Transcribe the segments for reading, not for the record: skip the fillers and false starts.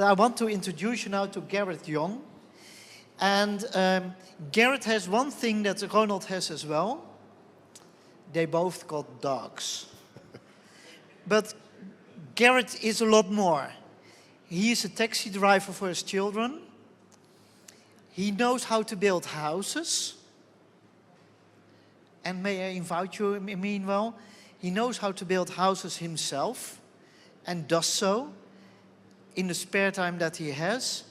But I want to introduce you now to Garrett Young. And Garrett has one thing that Ronald has as well. They both got dogs. But Garrett is a lot more. He is a taxi driver for his children. He knows how to build houses. And may I invite you, meanwhile, he knows how to build houses himself and does so in the spare time that he has.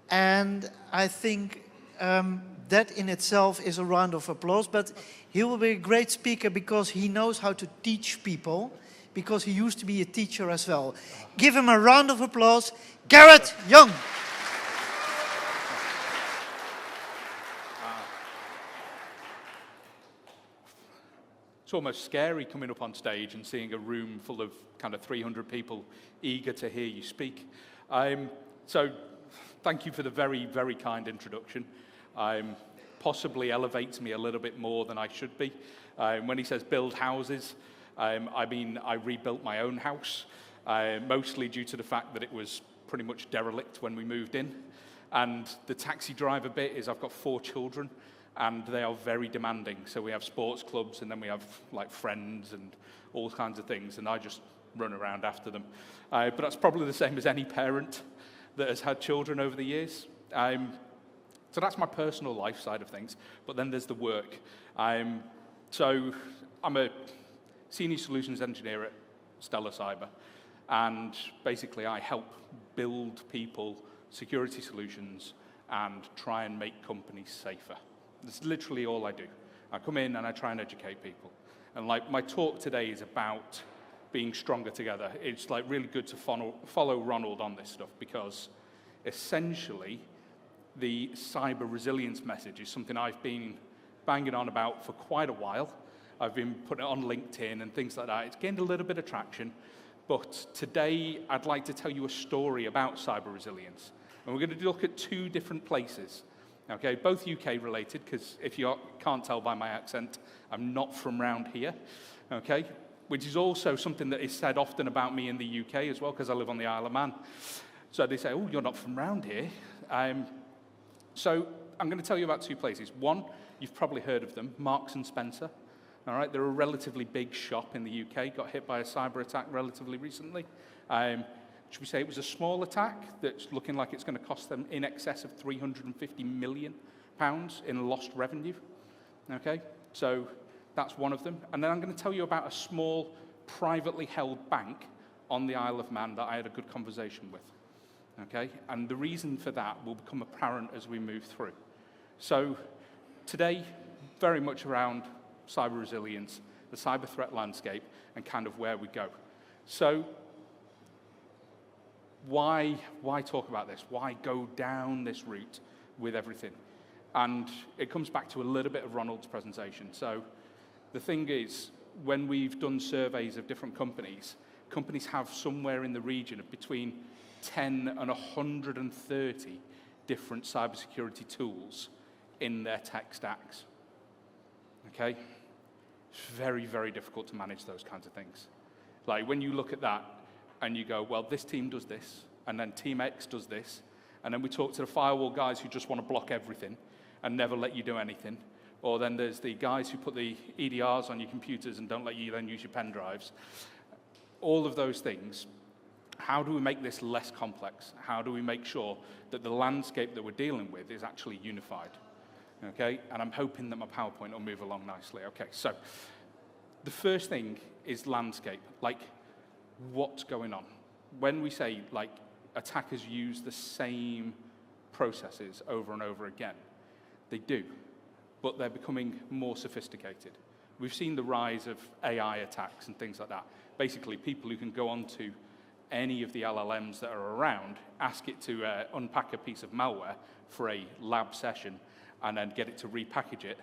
And I think that in itself is a round of applause. But he will be a great speaker because he knows how to teach people, because he used to be a teacher as well. Give him a round of applause, Garrett Young. It's almost scary coming up on stage and seeing a room full of kind of 300 people eager to hear you speak. So thank you for the very, very kind introduction. Possibly elevates me a little bit more than I should be. When he says build houses, I mean I rebuilt my own house, mostly due to the fact that it was pretty much derelict when we moved in. And the taxi driver bit is I've got 4 children, and they are very demanding. So we have sports clubs, and then we have like friends and all kinds of things, and I just run around after them. But that's probably the same as any parent that has had children over the years. So that's my personal life side of things, but then there's the work. So I'm a senior solutions engineer at Stellar Cyber, and basically I help build people security solutions and try and make companies safer. That's literally all I do. I come in and I try and educate people. And like my talk today is about being stronger together. It's like really good to follow Ronald on this stuff, because essentially the cyber resilience message is something I've been banging on about for quite a while. I've been putting it on LinkedIn and things like that. It's gained a little bit of traction, but today I'd like to tell you a story about cyber resilience. And we're going to look at 2 different places. Okay, both UK related, because if you can't tell by my accent, I'm not from round here, okay? Which is also something that is said often about me in the UK as well, because I live on the Isle of Man. So they say, oh, you're not from round here. So I'm going to tell you about 2 places. One, you've probably heard of them, Marks and Spencer. All right, they're a relatively big shop in the UK, got hit by a cyber attack relatively recently. Should we say it was a small attack that's looking like it's going to cost them in excess of £350 million in lost revenue? Okay, so that's one of them. And then I'm going to tell you about a small, privately held bank on the Isle of Man that I had a good conversation with. Okay, and the reason for that will become apparent as we move through. So today, very much around cyber resilience, the cyber threat landscape, and kind of where we go. So why talk about this? Why go down this route with everything? And it comes back to a little bit of Ronald's presentation. So the thing is, when we've done surveys of different companies, companies have somewhere in the region of between 10 and 130 different cybersecurity tools in their tech stacks. Okay? It's very, very difficult to manage those kinds of things. Like when you look at that, and you go, well, this team does this, and then Team X does this, and then we talk to the firewall guys who just want to block everything and never let you do anything. Or then there's the guys who put the EDRs on your computers and don't let you then use your pen drives. All of those things, how do we make this less complex? How do we make sure that the landscape that we're dealing with is actually unified? Okay, and I'm hoping that my PowerPoint will move along nicely. Okay, so the first thing is landscape. Like, what's going on? When we say, like, attackers use the same processes over and over again, they do, but they're becoming more sophisticated. We've seen the rise of AI attacks and things like that. Basically, people who can go onto any of the LLMs that are around, ask it to unpack a piece of malware for a lab session, and then get it to repackage it,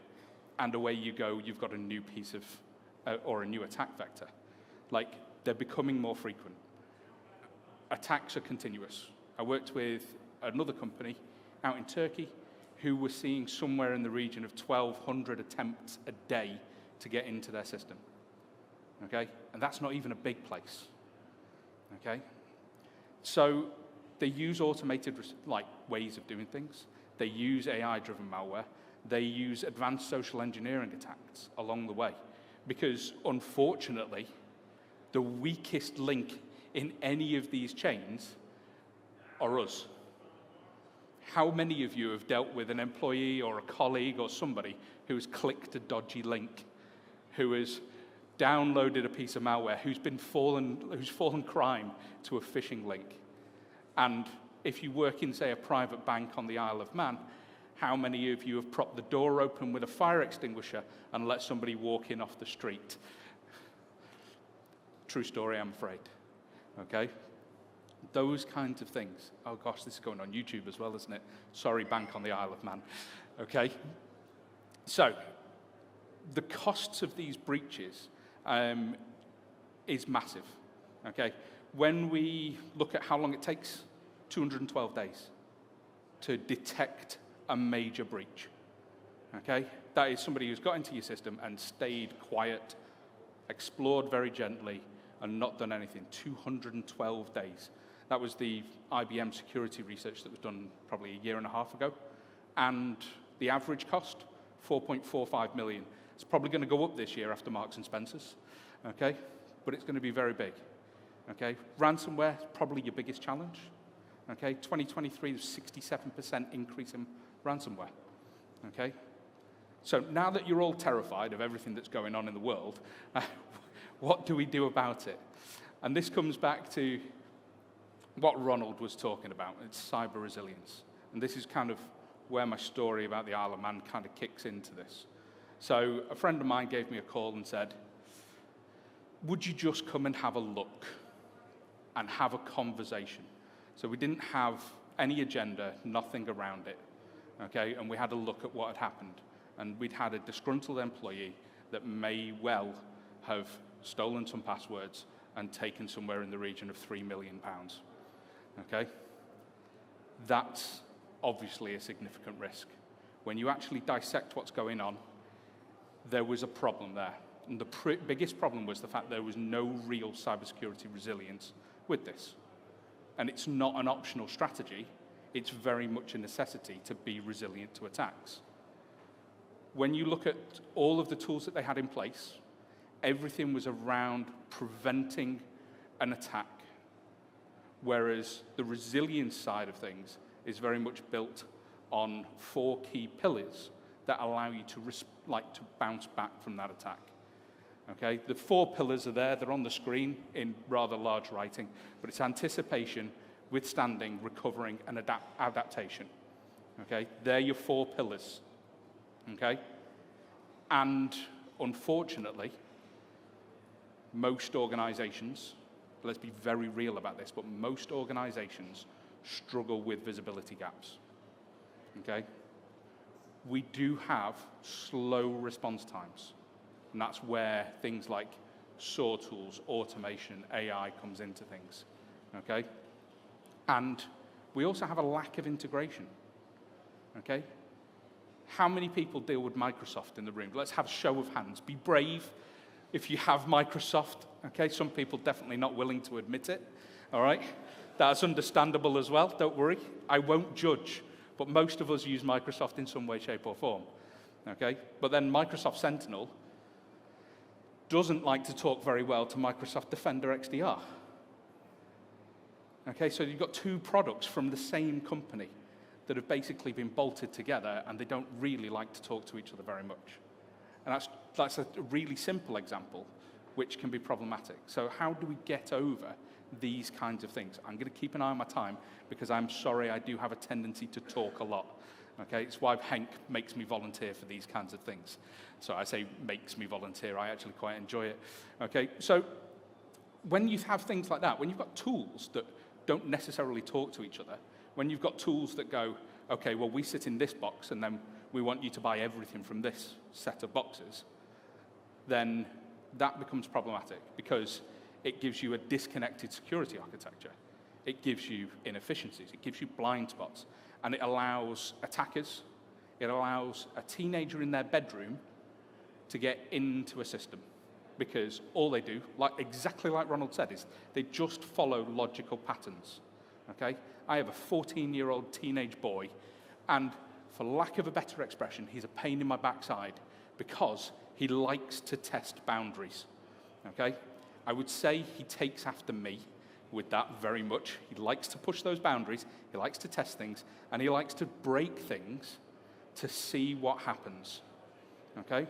and away you go, you've got a new piece of, or a new attack vector. Like, they're becoming more frequent. Attacks are continuous. I worked with another company out in Turkey who were seeing somewhere in the region of 1,200 attempts a day to get into their system. Okay? And that's not even a big place. Okay? So They use automated ways of doing things. They use AI-driven malware. They use advanced social engineering attacks along the way. Because unfortunately, the weakest link in any of these chains are us. How many of you have dealt with an employee or a colleague or somebody who has clicked a dodgy link, who has downloaded a piece of malware, who's fallen crime to a phishing link? And if you work in, say, a private bank on the Isle of Man, how many of you have propped the door open with a fire extinguisher and let somebody walk in off the street? True story, I'm afraid. Okay? Those kinds of things. Oh gosh, this is going on YouTube as well, isn't it? Sorry, bank on the Isle of Man. Okay? So, the costs of these breaches is massive. Okay? When we look at how long it takes, 212 days to detect a major breach. Okay? That is somebody who's got into your system and stayed quiet, explored very gently, and not done anything. 212 days. That was the IBM security research that was done probably a year and a half ago. And the average cost, 4.45 million. It's probably going to go up this year after Marks and Spencer's. Okay? But it's going to be very big. Okay? Ransomware is probably your biggest challenge. Okay? 2023 was 67% increase in ransomware. Okay? So now that you're all terrified of everything that's going on in the world, what do we do about it? And this comes back to what Ronald was talking about. It's cyber resilience. And this is kind of where my story about the Isle of Man kind of kicks into this. So a friend of mine gave me a call and said, would you just come and have a look and have a conversation? So we didn't have any agenda, nothing around it, okay? And we had a look at what had happened. And we'd had a disgruntled employee that may well have stolen some passwords and taken somewhere in the region of £3 million, okay? That's obviously a significant risk. When you actually dissect what's going on, there was a problem there. And the biggest problem was the fact there was no real cybersecurity resilience with this. And it's not an optional strategy, it's very much a necessity to be resilient to attacks. When you look at all of the tools that they had in place, everything was around preventing an attack, whereas the resilience side of things is very much built on 4 key pillars that allow you to bounce back from that attack. Okay, the 4 pillars are there, they're on the screen in rather large writing, but it's anticipation, withstanding, recovering, and adaptation. Okay, they're your 4 pillars. Okay, and unfortunately, most organizations, let's be very real about this, but most organizations struggle with visibility gaps. Okay, we do have slow response times. And that's where things like SOAR tools, automation, AI comes into things, okay? And we also have a lack of integration, okay? How many people deal with Microsoft in the room? Let's have a show of hands. Be brave if you have Microsoft, okay? Some people definitely not willing to admit it, all right? That's understandable as well, don't worry. I won't judge, but most of us use Microsoft in some way, shape, or form, okay? But then Microsoft Sentinel doesn't like to talk very well to Microsoft Defender XDR. Okay, so you've got 2 products from the same company that have basically been bolted together, and they don't really like to talk to each other very much. And that's a really simple example, which can be problematic. So how do we get over these kinds of things? I'm going to keep an eye on my time, because I'm sorry, I do have a tendency to talk a lot. Okay, it's why Henk makes me volunteer for these kinds of things. So I say makes me volunteer, I actually quite enjoy it. Okay, so when you have things like that, when you've got tools that don't necessarily talk to each other, when you've got tools that go, okay, well, we sit in this box and then we want you to buy everything from this set of boxes, then that becomes problematic because it gives you a disconnected security architecture. It gives you inefficiencies, it gives you blind spots, and it allows attackers, it allows a teenager in their bedroom to get into a system, because all they do, exactly like Ronald said, is they just follow logical patterns, okay? I have a 14-year-old teenage boy, and for lack of a better expression, he's a pain in my backside because he likes to test boundaries, okay? I would say he takes after me with that very much. He likes to push those boundaries, he likes to test things, and he likes to break things to see what happens, okay?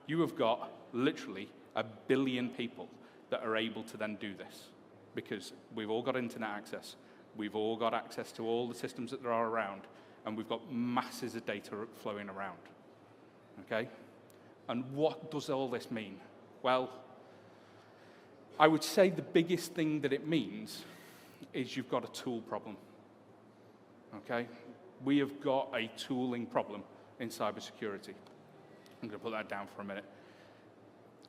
You have got literally 1 billion people that are able to then do this because we've all got internet access, we've all got access to all the systems that there are around, and we've got masses of data flowing around, okay? And what does all this mean? Well, I would say the biggest thing that it means is you've got a tool problem, okay? We have got a tooling problem in cybersecurity. I'm going to put that down for a minute.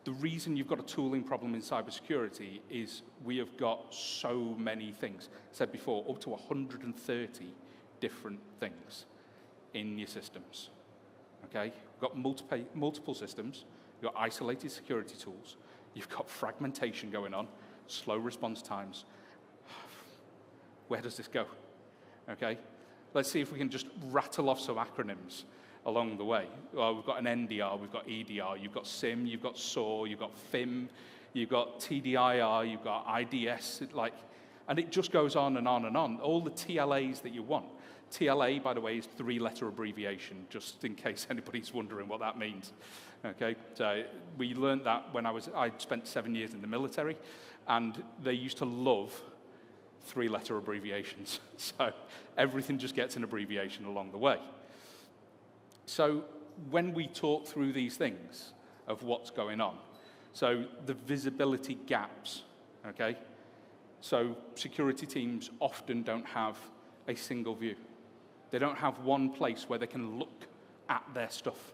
The reason you've got a tooling problem in cybersecurity is we have got so many things. I said before, up to 130 different things in your systems, okay? We've got multiple systems, you've got isolated security tools, you've got fragmentation going on, slow response times. Where does this go, okay? Let's see if we can just rattle off some acronyms along the way. Well, we've got an NDR, we've got EDR, you've got SIM, you've got SOAR, you've got FIM, you've got TDIR, you've got IDS, and it just goes on and on and on. All the TLAs that you want. TLA, by the way, is 3-letter abbreviation, just in case anybody's wondering what that means. Okay, so we learned that when I spent 7 years in the military, and they used to love 3-letter abbreviations. So everything just gets an abbreviation along the way. So when we talk through these things of what's going on, so the visibility gaps, okay? So security teams often don't have a single view. They don't have one place where they can look at their stuff,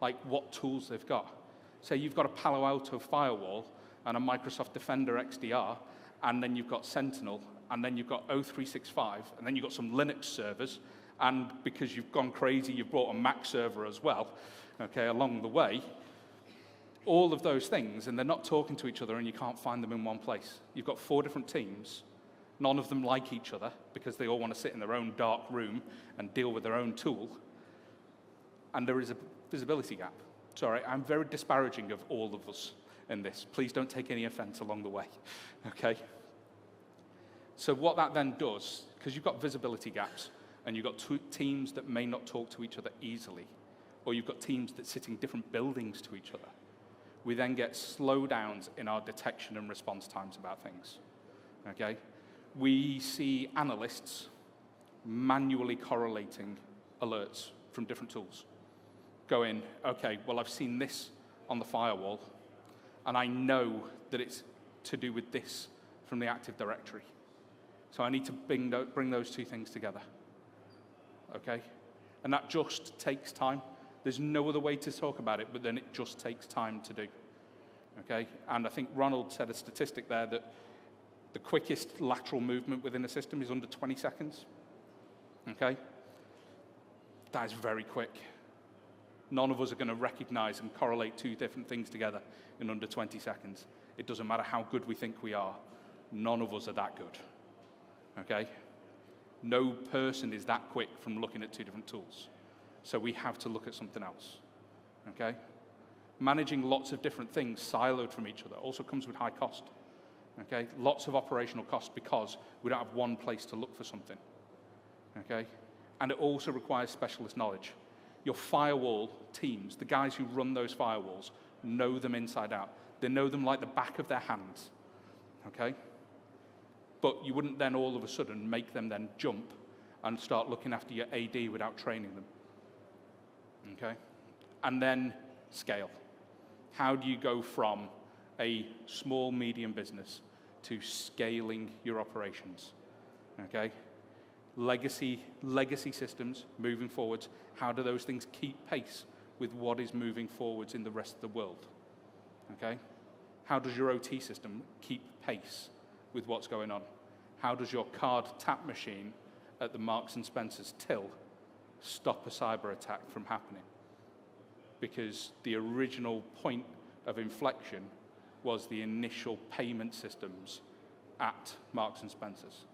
like what tools they've got. Say you've got a Palo Alto firewall and a Microsoft Defender XDR, and then you've got Sentinel, and then you've got O365, and then you've got some Linux servers, and because you've gone crazy, you've brought a Mac server as well, okay, along the way. All of those things, and they're not talking to each other, and you can't find them in one place. You've got 4 different teams. None of them like each other because they all want to sit in their own dark room and deal with their own tool. And there is a visibility gap. Sorry, I'm very disparaging of all of us in this. Please don't take any offense along the way, okay? So what that then does, because you've got visibility gaps, and you've got teams that may not talk to each other easily, or you've got teams that sit in different buildings to each other, we then get slowdowns in our detection and response times about things, okay? We see analysts manually correlating alerts from different tools, going, okay, well, I've seen this on the firewall, and I know that it's to do with this from the Active Directory. So I need to bring those 2 things together. Okay? And that just takes time. There's no other way to talk about it, but then it just takes time to do. Okay? And I think Ronald said a statistic there that the quickest lateral movement within a system is under 20 seconds. Okay? That is very quick. None of us are going to recognize and correlate 2 different things together in under 20 seconds. It doesn't matter how good we think we are. None of us are that good. Okay? No person is that quick from looking at 2 different tools. So we have to look at something else, okay? Managing lots of different things siloed from each other also comes with high cost, okay? Lots of operational cost because we don't have one place to look for something, okay? And it also requires specialist knowledge. Your firewall teams, the guys who run those firewalls, know them inside out. They know them like the back of their hands, okay? But you wouldn't then all of a sudden make them then jump and start looking after your AD without training them, okay? And then scale. How do you go from a small, medium business to scaling your operations, okay? Legacy systems moving forwards, how do those things keep pace with what is moving forwards in the rest of the world, okay? How does your OT system keep pace with what's going on? How does your card tap machine at the Marks and Spencer's till stop a cyber attack from happening? Because the original point of inflection was the initial payment systems at Marks and Spencer's.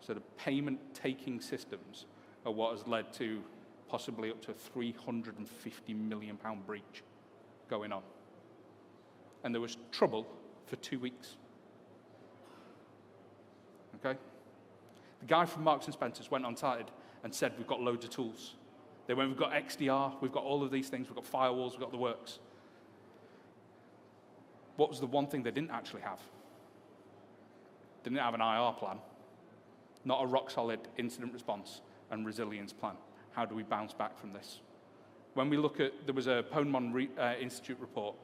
So the payment-taking systems are what has led to possibly up to a £350 million breach going on. And there was trouble for 2 weeks. Okay? The guy from Marks and Spencer's went on site and said, we've got loads of tools. They went, we've got XDR, we've got all of these things, we've got firewalls, we've got the works. What was the one thing they didn't actually have? Didn't have an IR plan, not a rock-solid incident response and resilience plan. How do we bounce back from this? When we look at, there was a Ponemon Institute report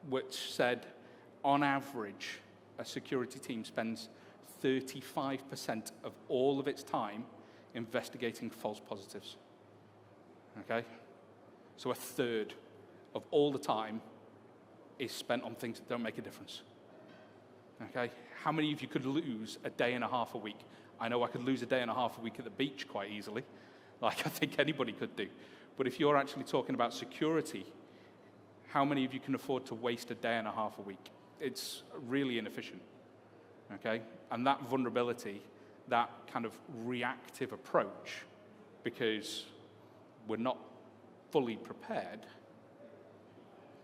which said, on average, a security team spends 35% of all of its time investigating false positives. Okay? So a third of all the time is spent on things that don't make a difference. Okay? How many of you could lose a day and a half a week? I know I could lose a day and a half a week at the beach quite easily, like I think anybody could do. But if you're actually talking about security, how many of you can afford to waste a day and a half a week? It's really inefficient. Okay? And that vulnerability, that kind of reactive approach, because we're not fully prepared,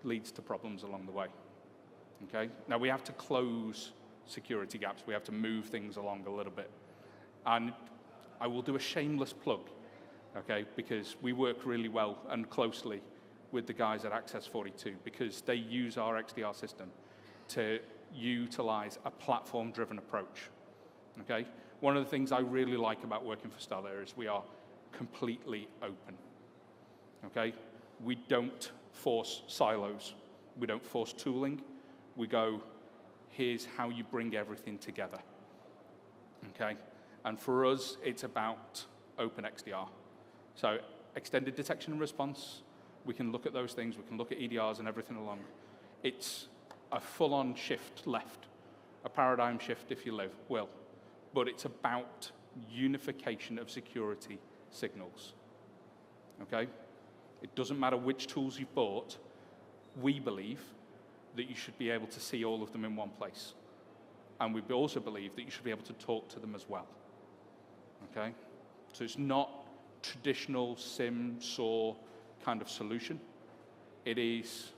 leads to problems along the way. Okay? Now we have to close security gaps. We have to move things along a little bit. And I will do a shameless plug, okay, because we work really well and closely with the guys at Access 42 because they use our XDR system to utilize a platform-driven approach. Okay? One of the things I really like about working for Stellar is we are completely open. Okay? We don't force silos. We don't force tooling. We go, here's how you bring everything together. Okay? And for us, it's about open XDR. So extended detection and response, we can look at those things. We can look at EDRs and everything along. It's a full-on shift left, a paradigm shift, if you will. But it's about unification of security signals. Okay? It doesn't matter which tools you've bought. We believe that you should be able to see all of them in one place. And we also believe that you should be able to talk to them as well. Okay? So it's not traditional SIM, SAW kind of solution. It is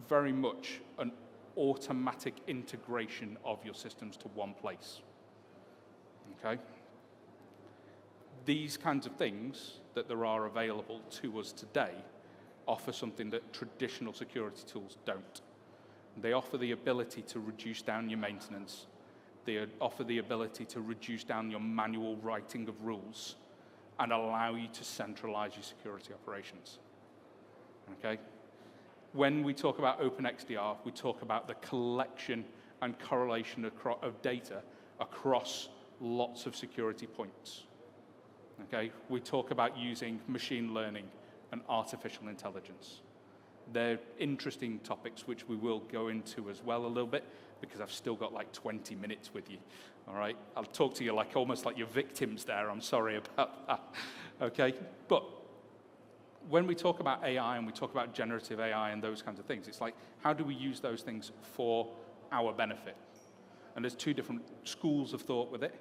very much an automatic integration of your systems to one place. Okay? These kinds of things that there are available to us today offer something that traditional security tools don't. They offer the ability to reduce down your maintenance. They offer the ability to reduce down your manual writing of rules and allow you to centralize your security operations. Okay? When we talk about open XDR, we talk about the collection and correlation of data across lots of security points. Okay? We talk about using machine learning and artificial intelligence. They're interesting topics which we will go into as well a little bit because I've still got like 20 minutes with you, all right? I'll talk to you like almost like you're victims there. I'm sorry about that, okay? But when we talk about AI and we talk about generative AI and those kinds of things, it's like, how do we use those things for our benefit? And there's two different schools of thought with it.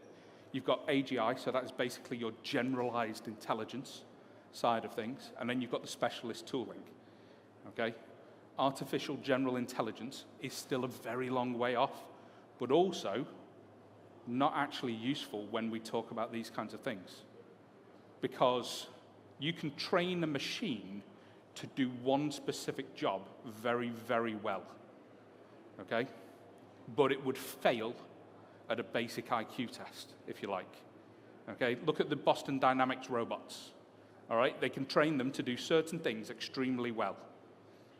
You've got AGI, so that's basically your generalized intelligence side of things, and then you've got the specialist tooling, okay? Artificial general intelligence is still a very long way off, but also not actually useful when we talk about these kinds of things, because you can train a machine to do one specific job very, very well, okay? But it would fail at a basic IQ test, if you like, okay? Look at the Boston Dynamics robots, all right? They can train them to do certain things extremely well.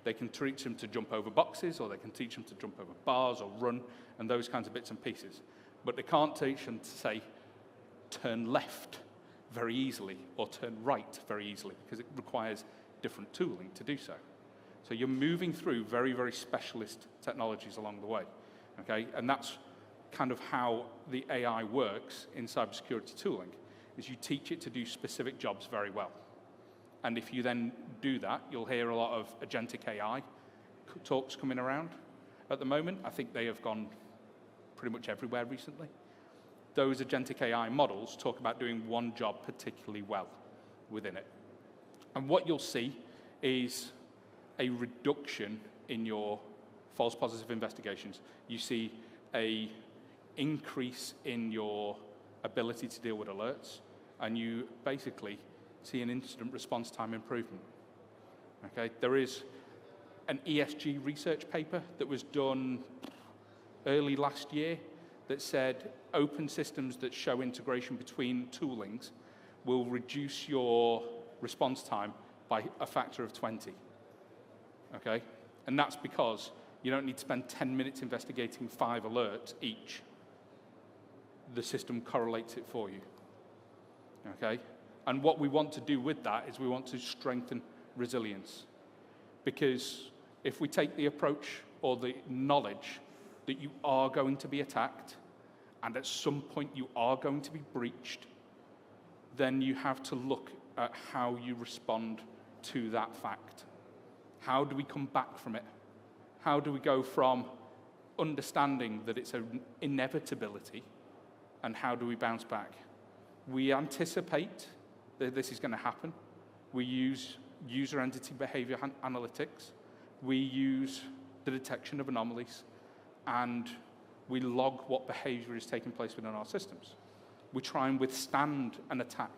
They can teach them to jump over boxes, or they can teach them to jump over bars or run, and those kinds of bits and pieces. But they can't teach them to, say, turn left very easily or turn right very easily, because it requires different tooling to do so. So you're moving through very, very specialist technologies along the way, okay? And that's kind of how the AI works in cybersecurity tooling, is you teach it to do specific jobs very well. And if you then do that, you'll hear a lot of agentic AI talks coming around at the moment. I think they have gone pretty much everywhere recently. those agentic AI models talk about doing one job particularly well within it. And what you'll see is a reduction in your false positive investigations. You see a increase in your ability to deal with alerts, and you basically see an incident response time improvement. Okay, there is an ESG research paper that was done early last year that said open systems that show integration between toolings will reduce your response time by a factor of 20. Okay, and that's because you don't need to spend 10 minutes investigating 5 alerts each. The system correlates it for you. Okay, and what we want to do with that is we want to strengthen resilience, because if we take the approach or the knowledge that you are going to be attacked and at some point you are going to be breached, then you have to look at how you respond to that fact. How do we come back from it? How do we go from understanding that it's an inevitability, and how do we bounce back? We anticipate that this is going to happen. We use user entity behavior analytics. We use the detection of anomalies, and we log what behavior is taking place within our systems. We try and withstand an attack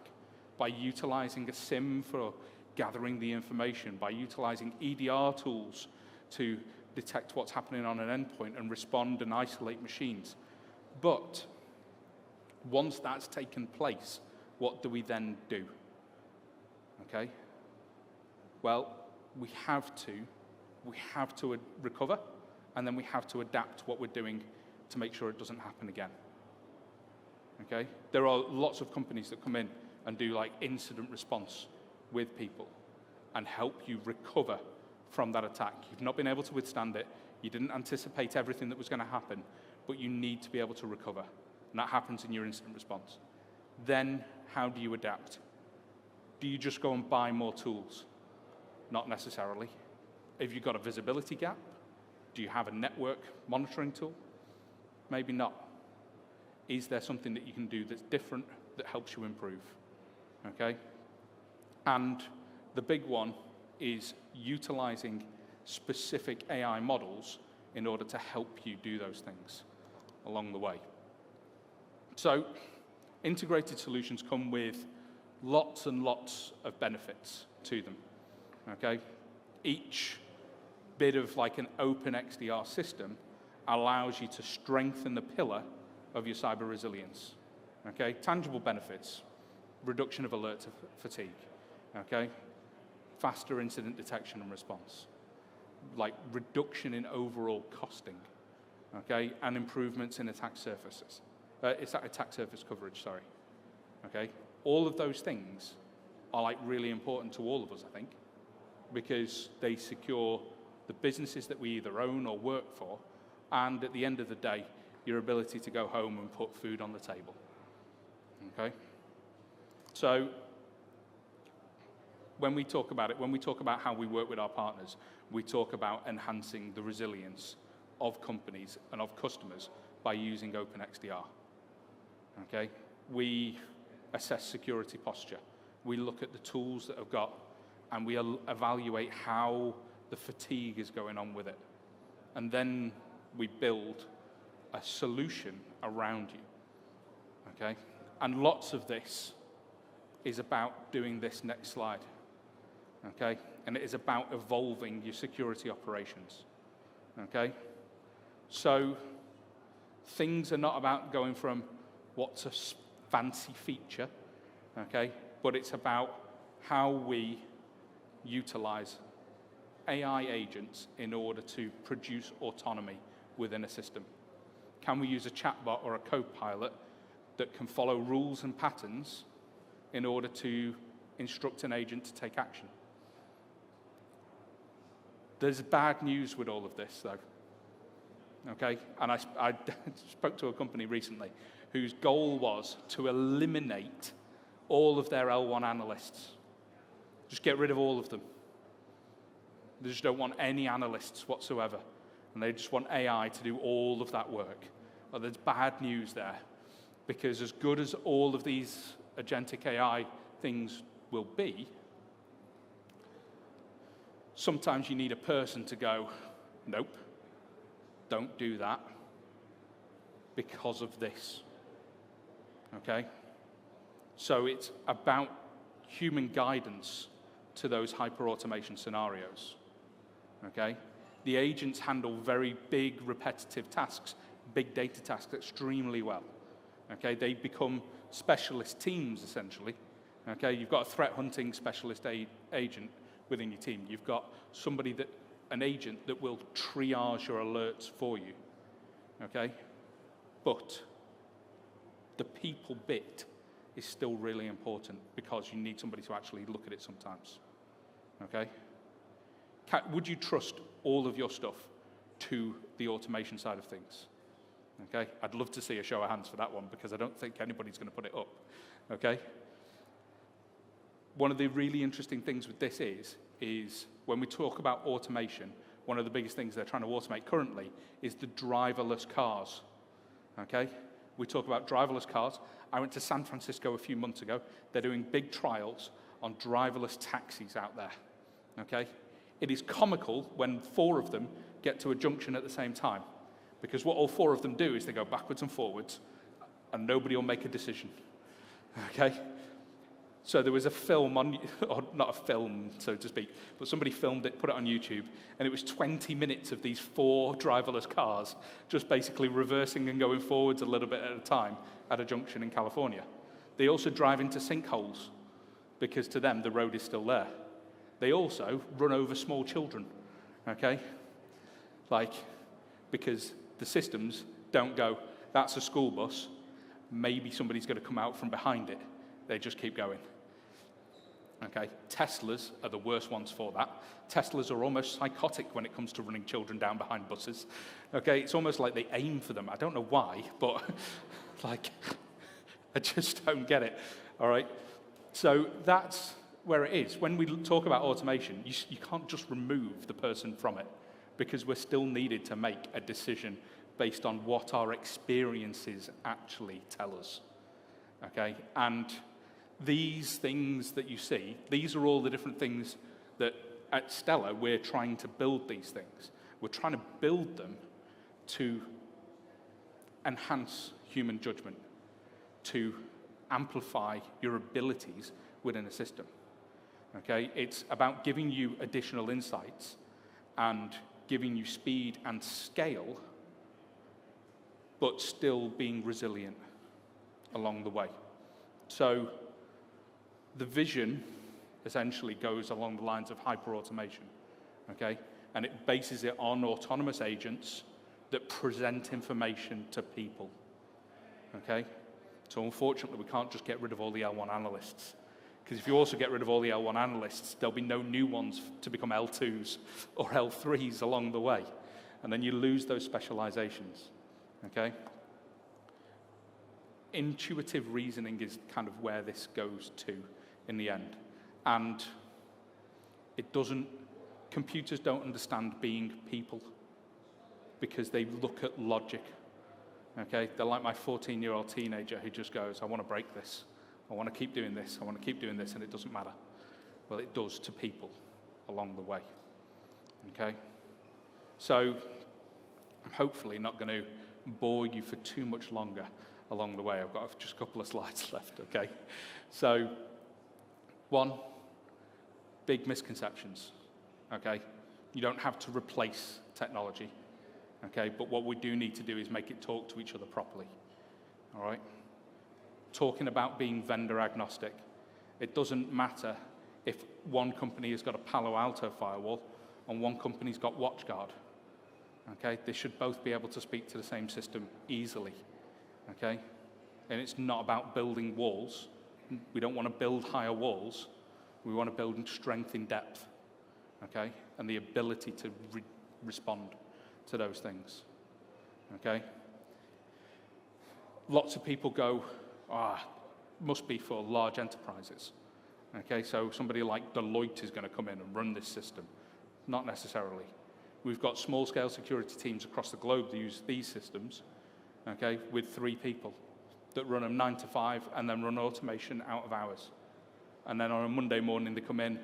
by utilizing a SIM for gathering the information, by utilizing EDR tools to detect what's happening on an endpoint and respond and isolate machines. But once that's taken place, what do we then do? Okay? Well, we have to recover, and then we have to adapt what we're doing to make sure it doesn't happen again. Okay? There are lots of companies that come in and do like incident response with people and help you recover from that attack. You've not been able to withstand it. You didn't anticipate everything that was going to happen, but you need to be able to recover. And that happens in your incident response. Then how do you adapt? Do you just go and buy more tools? Not necessarily. If you've got a visibility gap, do you have a network monitoring tool? Maybe not. Is there something that you can do that's different that helps you improve? Okay? And the big one is utilizing specific AI models in order to help you do those things along the way. So, integrated solutions come with lots and lots of benefits to them. Okay? Each bit of like an open XDR system allows you to strengthen the pillar of your cyber resilience. Okay? Tangible benefits: reduction of alert fatigue. Okay? Faster incident detection and response. Like reduction in overall costing. Okay? And improvements in attack surfaces. Attack surface coverage, sorry. Okay? All of those things are like really important to all of us, I think, because they secure the businesses that we either own or work for, and at the end of the day, your ability to go home and put food on the table. Okay? So, when we talk about it, when we talk about how we work with our partners, we talk about enhancing the resilience of companies and of customers by using OpenXDR. Okay? We assess security posture. We look at the tools that I've got, and we evaluate how the fatigue is going on with it. And then we build a solution around you. Okay? And lots of this is about doing this next slide. Okay? And it is about evolving your security operations. Okay? So things are not about going from what's a fancy feature, okay, but it's about how we utilize AI agents in order to produce autonomy within a system. Can we use a chatbot or a co-pilot that can follow rules and patterns in order to instruct an agent to take action? There's bad news with all of this, though. Okay, and I spoke to a company recently whose goal was to eliminate all of their L1 analysts. Just get rid of all of them. They just don't want any analysts whatsoever. And they just want AI to do all of that work. Well, there's bad news there. Because as good as all of these agentic AI things will be, sometimes you need a person to go, nope, don't do that because of this, okay? So it's about human guidance to those hyper-automation scenarios, okay? The agents handle very big, repetitive tasks, big data tasks extremely well, okay? They become specialist teams, essentially, okay? You've got a threat hunting specialist agent within your team. You've got somebody an agent that will triage your alerts for you, okay? But the people bit is still really important because you need somebody to actually look at it sometimes, okay? Would you trust all of your stuff to the automation side of things? Okay, I'd love to see a show of hands for that one because I don't think anybody's going to put it up, okay? One of the really interesting things with this is when we talk about automation, one of the biggest things they're trying to automate currently is the driverless cars, okay? We talk about driverless cars. I went to San Francisco a few months ago. They're doing big trials on driverless taxis out there, okay? It is comical when 4 of them get to a junction at the same time, because what all 4 of them do is they go backwards and forwards, and nobody will make a decision, okay? So there was a film on, or not a film, so to speak, but somebody filmed it, put it on YouTube, and it was 20 minutes of these 4 driverless cars just basically reversing and going forwards a little bit at a time at a junction in California. They also drive into sinkholes, because to them, the road is still there. They also run over small children, okay? Because the systems don't go, that's a school bus, maybe somebody's going to come out from behind it. They just keep going, okay? Teslas are the worst ones for that. Teslas are almost psychotic when it comes to running children down behind buses, okay? It's almost like they aim for them. I don't know why, but I just don't get it, all right? So that's where it is. When we talk about automation, you can't just remove the person from it because we're still needed to make a decision based on what our experiences actually tell us, okay? And these things that you see, these are all the different things that at Stellar we're trying to build these things. We're trying to build them to enhance human judgment, to amplify your abilities within a system. Okay, it's about giving you additional insights and giving you speed and scale, but still being resilient along the way. So the vision essentially goes along the lines of hyper-automation, okay? And it bases it on autonomous agents that present information to people, okay? So unfortunately, we can't just get rid of all the L1 analysts. Because if you also get rid of all the L1 analysts, there'll be no new ones to become L2s or L3s along the way. And then you lose those specializations, okay? Intuitive reasoning is kind of where this goes to in the end. And computers don't understand being people because they look at logic, okay? They're like my 14-year-old teenager who just goes, I want to break this. I want to keep doing this, I want to keep doing this, and it doesn't matter. Well, it does to people along the way, okay? So I'm hopefully not going to bore you for too much longer along the way. I've got just a couple of slides left, okay? So, 1, big misconceptions, okay? You don't have to replace technology, okay? But what we do need to do is make it talk to each other properly, all right? Talking about being vendor agnostic. It doesn't matter if one company has got a Palo Alto firewall and one company's got WatchGuard, okay? They should both be able to speak to the same system easily, okay? And it's not about building walls. We don't want to build higher walls. We want to build strength in depth, okay? And the ability to respond to those things, okay? Lots of people go, must be for large enterprises. Okay, so somebody like Deloitte is going to come in and run this system. Not necessarily. We've got small-scale security teams across the globe that use these systems, okay, with 3 people. that run them 9 to 5 and then run automation out of hours. And then on a Monday morning, they come in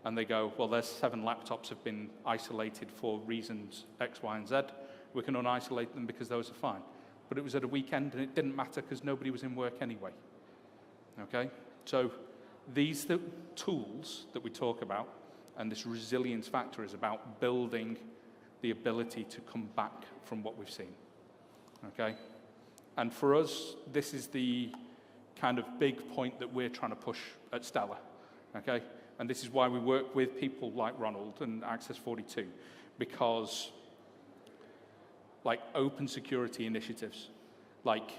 and they go, well, there's 7 laptops have been isolated for reasons X, Y, and Z. We can unisolate them because those are fine. But it was at a weekend and it didn't matter because nobody was in work anyway. Okay? So these tools that we talk about and this resilience factor is about building the ability to come back from what we've seen. Okay? And for us, this is the kind of big point that we're trying to push at Stellar. Okay? And this is why we work with people like Ronald and Access 42, because like open security initiatives, like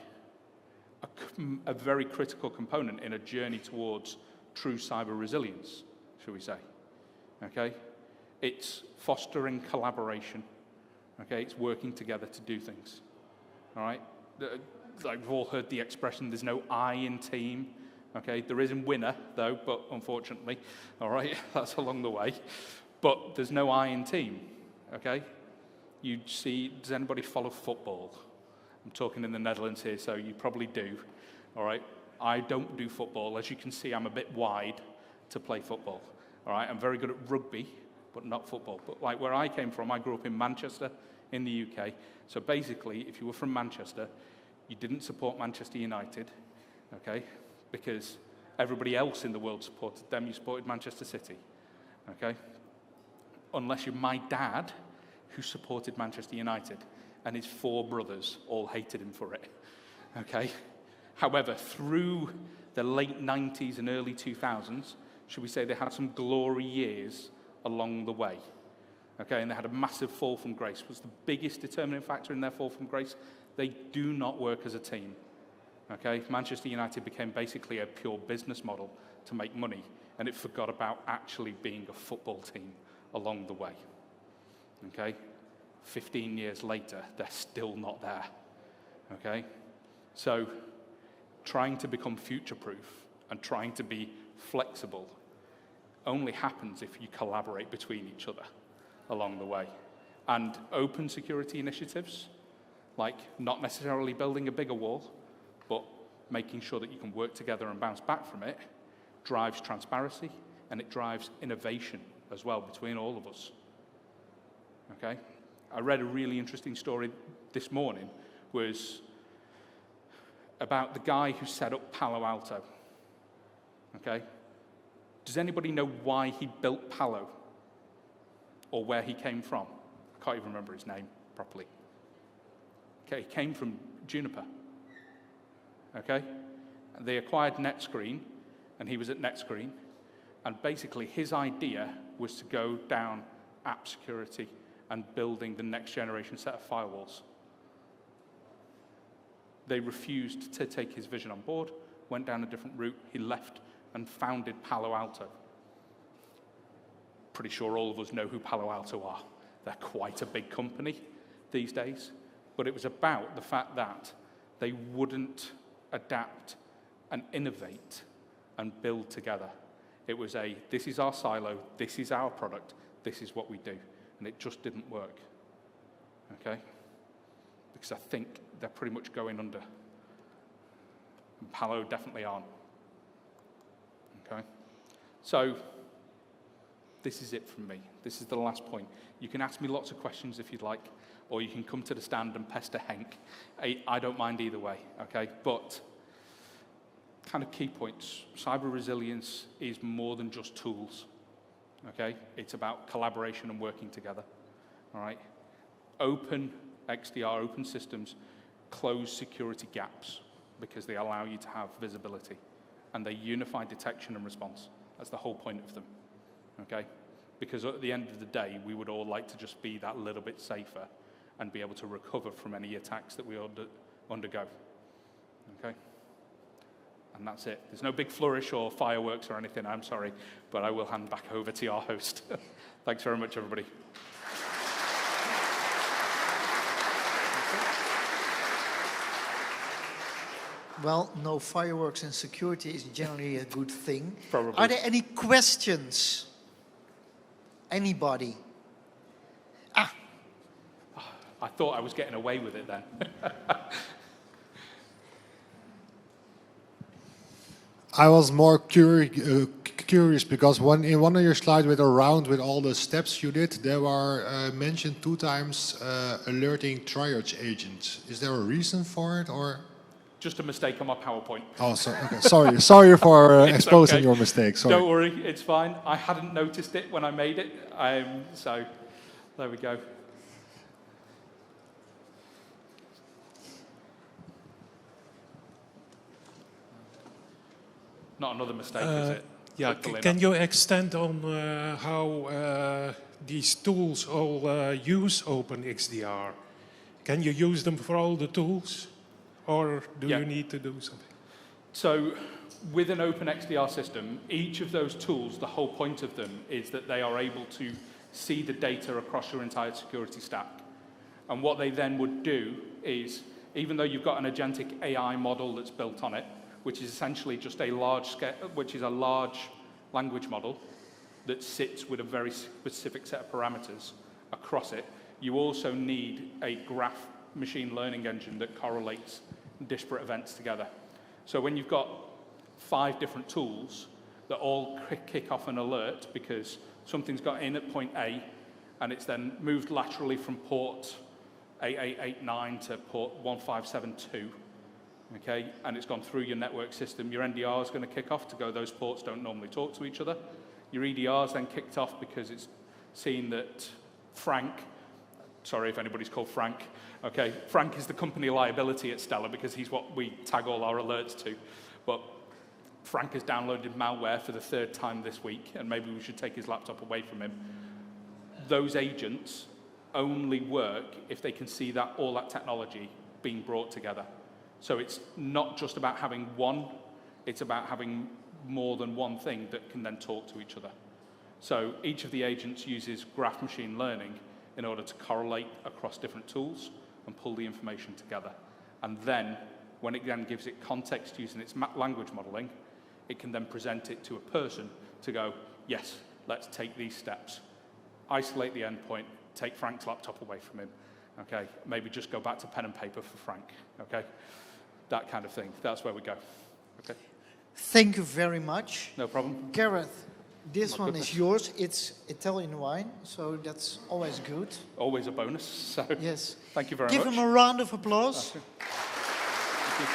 a very critical component in a journey towards true cyber resilience, shall we say. Okay? It's fostering collaboration. Okay? It's working together to do things. All right? Like we've all heard the expression, there's no I in team. Okay? There is in winner, though, but unfortunately, all right, that's along the way. But there's no I in team. Okay? You see, does anybody follow football? I'm talking in the Netherlands here, so you probably do. All right? I don't do football. As you can see, I'm a bit wide to play football. All right? I'm very good at rugby, but not football. But like where I came from, I grew up in Manchester in the UK. So basically, if you were from Manchester, you didn't support Manchester United, okay? Because everybody else in the world supported them. You supported Manchester City, okay? Unless you're my dad, who supported Manchester United, and his 4 brothers all hated him for it, okay? However, through the late 90s and early 2000s, should we say they had some glory years along the way, okay? And they had a massive fall from grace. Was the biggest determining factor in their fall from grace? They do not work as a team, okay? Manchester United became basically a pure business model to make money, and it forgot about actually being a football team along the way, okay? 15 years later, they're still not there, okay? So trying to become future-proof and trying to be flexible only happens if you collaborate between each other along the way. And open security initiatives, like not necessarily building a bigger wall, but making sure that you can work together and bounce back from it, drives transparency, and it drives innovation as well between all of us. Okay? I read a really interesting story this morning, was about the guy who set up Palo Alto. Okay? Does anybody know why he built Palo? Or where he came from? I can't even remember his name properly. Okay, he came from Juniper. Okay? And they acquired NetScreen, and he was at NetScreen, and basically his idea was to go down app security and building the next generation set of firewalls. They refused to take his vision on board, went down a different route, he left and founded Palo Alto. Pretty sure all of us know who Palo Alto are. They're quite a big company these days, but it was about the fact that they wouldn't adapt and innovate and build together. It was this is our silo, this is our product, this is what we do. And it just didn't work, okay? Because I think they're pretty much going under. And Palo definitely aren't, okay? So this is it from me. This is the last point. You can ask me lots of questions if you'd like, or you can come to the stand and pester Henk. I don't mind either way, okay? But kind of key points. Cyber resilience is more than just tools, okay? It's about collaboration and working together, all right? Open XDR, open systems, close security gaps because they allow you to have visibility, and they unify detection and response. That's the whole point of them, okay? Because at the end of the day, we would all like to just be that little bit safer and be able to recover from any attacks that we undergo, okay? And that's it. There's no big flourish or fireworks or anything, I'm sorry, but I will hand back over to our host. Thanks very much, everybody. Well, no fireworks in security is generally a good thing. Probably. Are there any questions? Anybody? I thought I was getting away with it then. I was more curious because in one of your slides with all the steps you did, there were mentioned 2 times alerting triage agents. Is there a reason for it, or? Just a mistake on my PowerPoint. Oh, okay. Sorry for It's exposing okay. your mistake. Sorry. Don't worry, it's fine. I hadn't noticed it when I made it, so there we go. Not another mistake, is it? Yeah, Hopefully can not. you extend on how these tools all use OpenXDR? Can you use them for all the tools, or do you need to do something? So with an open XDR system, each of those tools, the whole point of them is that they are able to see the data across your entire security stack. And what they then would do is, even though you've got an agentic AI model that's built on it, which is essentially just a large language model that sits with a very specific set of parameters across it, you also need a graph machine learning engine that correlates disparate events together. So when you've got 5 different tools that all kick off an alert because something's got in at point A and it's then moved laterally from port 8889 to port 1572, okay, and it's gone through your network system, your NDR is going to kick off to go, those ports don't normally talk to each other. Your EDR is then kicked off because it's seen that Frank, sorry if anybody's called Frank, okay, Frank is the company liability at Stellar because he's what we tag all our alerts to. But Frank has downloaded malware for the 3rd time this week, and maybe we should take his laptop away from him. Those agents only work if they can see that all that technology being brought together. So it's not just about having one, it's about having more than one thing that can then talk to each other. So each of the agents uses graph machine learning in order to correlate across different tools and pull the information together. And then, when it then gives it context using its language modeling, it can then present it to a person to go, yes, let's take these steps. Isolate the endpoint, take Frank's laptop away from him, okay? Maybe just go back to pen and paper for Frank, okay? That kind of thing. That's where we go, okay? Thank you very much. No problem. Gareth, this My one goodness. is yours. It's Italian wine, so that's always good. Always a bonus, so Yes. thank you very Give much. him a round of applause. Thank you.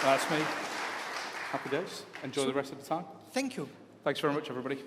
That's me. Happy days. Enjoy the rest of the time. Thank you. Thanks very much, everybody.